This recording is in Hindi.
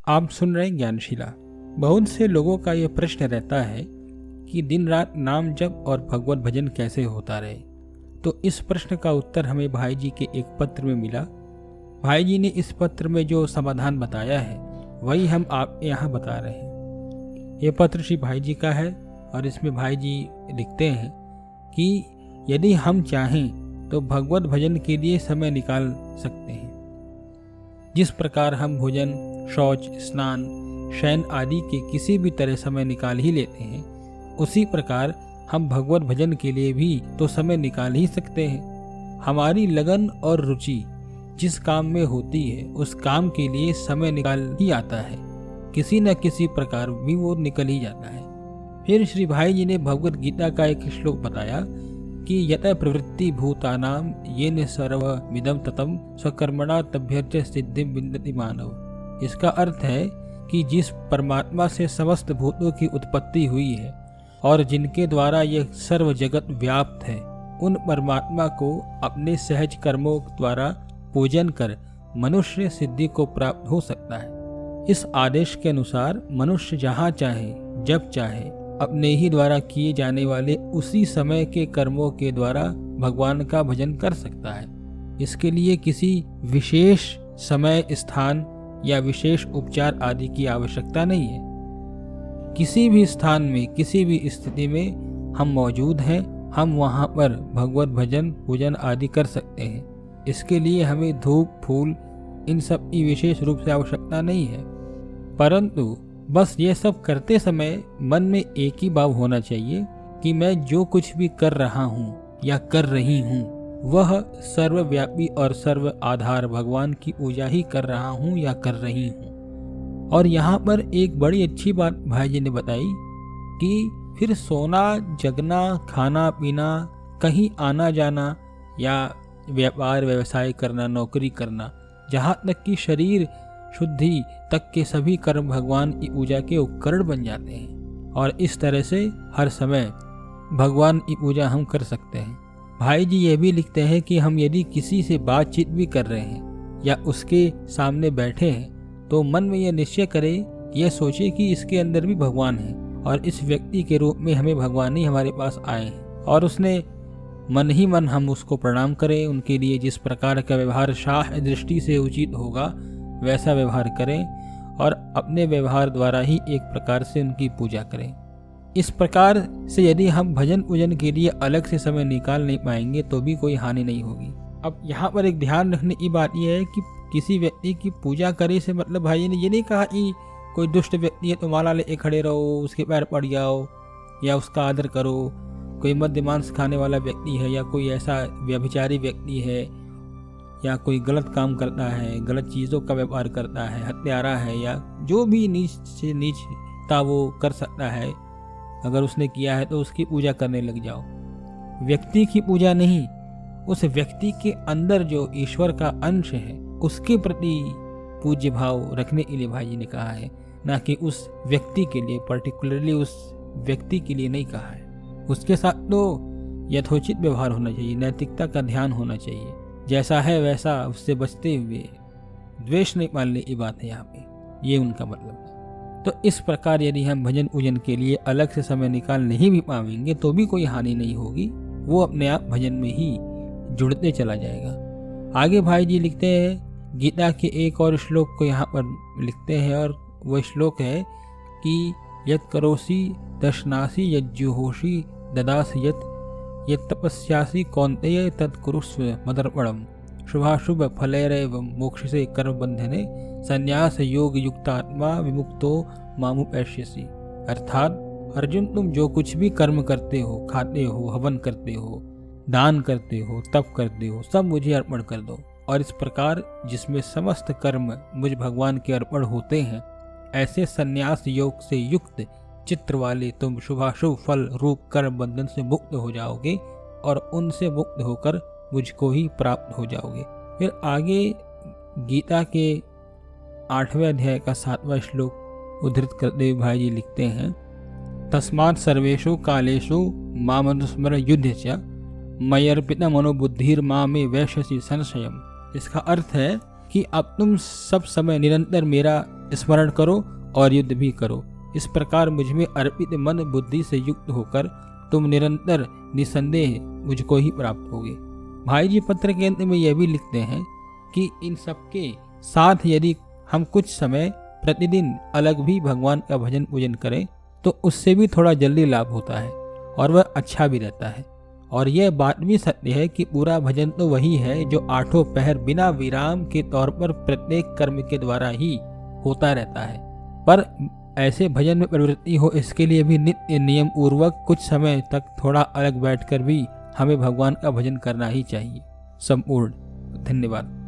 आप सुन रहे हैं ज्ञानशिला। बहुत से लोगों का यह प्रश्न रहता है कि दिन रात नाम जप और भगवत भजन कैसे होता रहे। तो इस प्रश्न का उत्तर हमें भाई जी के एक पत्र में मिला। भाई जी ने इस पत्र में जो समाधान बताया है वही हम आप यहाँ बता रहे हैं। ये पत्र श्री भाई जी का है और इसमें भाई जी लिखते हैं कि यदि हम चाहें तो भगवत भजन के लिए समय निकाल सकते हैं। जिस प्रकार हम भोजन, शौच, स्नान, शयन आदि के किसी भी तरह समय निकाल ही लेते हैं, उसी प्रकार हम भगवत भजन के लिए भी तो समय निकाल ही सकते हैं। हमारी लगन और रुचि जिस काम में होती है उस काम के लिए समय निकाल ही आता है, किसी न किसी प्रकार भी वो निकल ही जाता है। फिर श्री भाई जी ने भगवत गीता का एक श्लोक बताया कि यत प्रवृत्ति भूतानाम येन सर्वमिदं ततं स्वकर्मणा तभ्यर्च सिद्धिं विन्दति मानव। इसका अर्थ है कि जिस परमात्मा से समस्त भूतों की उत्पत्ति हुई है और जिनके द्वारा यह सर्व जगत व्याप्त है, उन परमात्मा को अपने सहज कर्मों द्वारा पूजन कर मनुष्य सिद्धि को प्राप्त हो सकता है। इस आदेश के अनुसार मनुष्य जहाँ चाहे जब चाहे अपने ही द्वारा किए जाने वाले उसी समय के कर्मों के द्वारा भगवान का भजन कर सकता है। इसके लिए किसी विशेष समय, स्थान या विशेष उपचार आदि की आवश्यकता नहीं है। किसी भी स्थान में, किसी भी स्थिति में हम मौजूद हैं, हम वहाँ पर भगवत भजन, पूजन आदि कर सकते हैं। इसके लिए हमें धूप, फूल इन सब की विशेष रूप से आवश्यकता नहीं है, परंतु बस ये सब करते समय मन में एक ही भाव होना चाहिए कि मैं जो कुछ भी कर रहा हूँ या कर रही हूँ वह सर्वव्यापी और सर्व आधार भगवान की पूजा ही कर रहा हूँ या कर रही हूँ। और यहाँ पर एक बड़ी अच्छी बात भाई जी ने बताई कि फिर सोना, जगना, खाना पीना, कहीं आना जाना या व्यापार व्यवसाय करना, नौकरी करना, जहाँ तक कि शरीर शुद्धि तक के सभी कर्म भगवान की पूजा के उपकरण बन जाते हैं और इस तरह से हर समय भगवान की पूजा हम कर सकते हैं। भाई जी ये भी लिखते हैं कि हम यदि किसी से बातचीत भी कर रहे हैं या उसके सामने बैठे हैं तो मन में यह निश्चय करें, यह सोचे कि इसके अंदर भी भगवान है और इस व्यक्ति के रूप में हमें भगवान ही हमारे पास आए हैं और उसने मन ही मन हम उसको प्रणाम करें। उनके लिए जिस प्रकार का व्यवहार शाह दृष्टि से उचित होगा वैसा व्यवहार करें और अपने व्यवहार द्वारा ही एक प्रकार से उनकी पूजा करें। इस प्रकार से यदि हम भजन पूजन के लिए अलग से समय निकाल नहीं पाएंगे तो भी कोई हानि नहीं होगी। अब यहाँ पर एक ध्यान रखने की बात यह है कि किसी व्यक्ति की पूजा करे से मतलब भाई ने ये नहीं कहा कि कोई दुष्ट व्यक्ति है तो माला ले खड़े रहो, उसके पैर पड़ जाओ या उसका आदर करो। कोई मद्य मांस खाने वाला व्यक्ति है या कोई ऐसा व्यभिचारी व्यक्ति है या कोई गलत काम करता है, गलत चीज़ों का व्यापार करता है, हत्यारा है या जो भी नीच से नीचता वो कर सकता है, अगर उसने किया है तो उसकी पूजा करने लग जाओ। व्यक्ति की पूजा नहीं, उस व्यक्ति के अंदर जो ईश्वर का अंश है उसके प्रति पूज्य भाव रखने के लिए भाई जी ने कहा है, ना कि उस व्यक्ति के लिए, पर्टिकुलरली उस व्यक्ति के लिए नहीं कहा है। उसके साथ तो यथोचित व्यवहार होना चाहिए, नैतिकता का ध्यान होना चाहिए, जैसा है वैसा उससे बचते हुए द्वेष नहीं पालने की बात है यहाँ पे, ये उनका मतलब है। तो इस प्रकार यदि हम भजन पूजन के लिए अलग से समय निकाल नहीं भी पाएंगे तो भी कोई हानि नहीं होगी, वो अपने आप भजन में ही जुड़ते चला जाएगा। आगे भाई जी लिखते हैं गीता के एक और श्लोक को यहाँ पर लिखते हैं और वह श्लोक है कि यत् करोसि दशनासि यज्जुहोषि ददासि यत् तपस्यासि कौन्तेय तत्कुरुष्व मदर्पणम् शुभाशुभ फलैरेव मोक्षसे कर्म बंधने संन्यास योग युक्तात्मा विमुक्तो मामुपैष्यसि। अर्थात अर्जुन, तुम जो कुछ भी कर्म करते हो, खाते हो, हवन करते हो, दान करते हो, तप करते हो, सब मुझे अर्पण कर दो। और इस प्रकार जिसमें समस्त कर्म मुझ भगवान के अर्पण होते हैं, ऐसे संन्यास योग से युक्त चित्र वाले तुम शुभाशुभ फल रूप कर्म बंधन से मुक्त हो जाओगे और उनसे मुक्त होकर मुझको ही प्राप्त हो जाओगे। फिर आगे गीता के 8वें अध्याय का 7वां श्लोक उद्धृत करते हुए भाई जी लिखते हैं तस्मात् सर्वेषु कालेषु मामनुस्मर युद्ध च मयर्पिता मनोबुद्धिर मामे वैश्यसि संशयम्। इसका अर्थ है कि अब तुम सब समय निरंतर मेरा स्मरण करो और युद्ध भी करो। इस प्रकार मुझमें अर्पित मन बुद्धि से युक्त होकर तुम निरंतर निसंदेह मुझको ही प्राप्त होगे। भाई जी पत्र के अंत में यह भी लिखते हैं कि इन सबके साथ यदि हम कुछ समय प्रतिदिन अलग भी भगवान का भजन पूजन करें तो उससे भी थोड़ा जल्दी लाभ होता है और वह अच्छा भी रहता है। और यह बात भी सत्य है कि पूरा भजन तो वही है जो आठों पहर बिना विराम के तौर पर प्रत्येक कर्म के द्वारा ही होता रहता है। पर ऐसे भजन में प्रवृत्ति हो इसके लिए भी नित्य नियम पूर्वक कुछ समय तक थोड़ा अलग बैठकर भी हमें भगवान का भजन करना ही चाहिए। संपूर्ण धन्यवाद।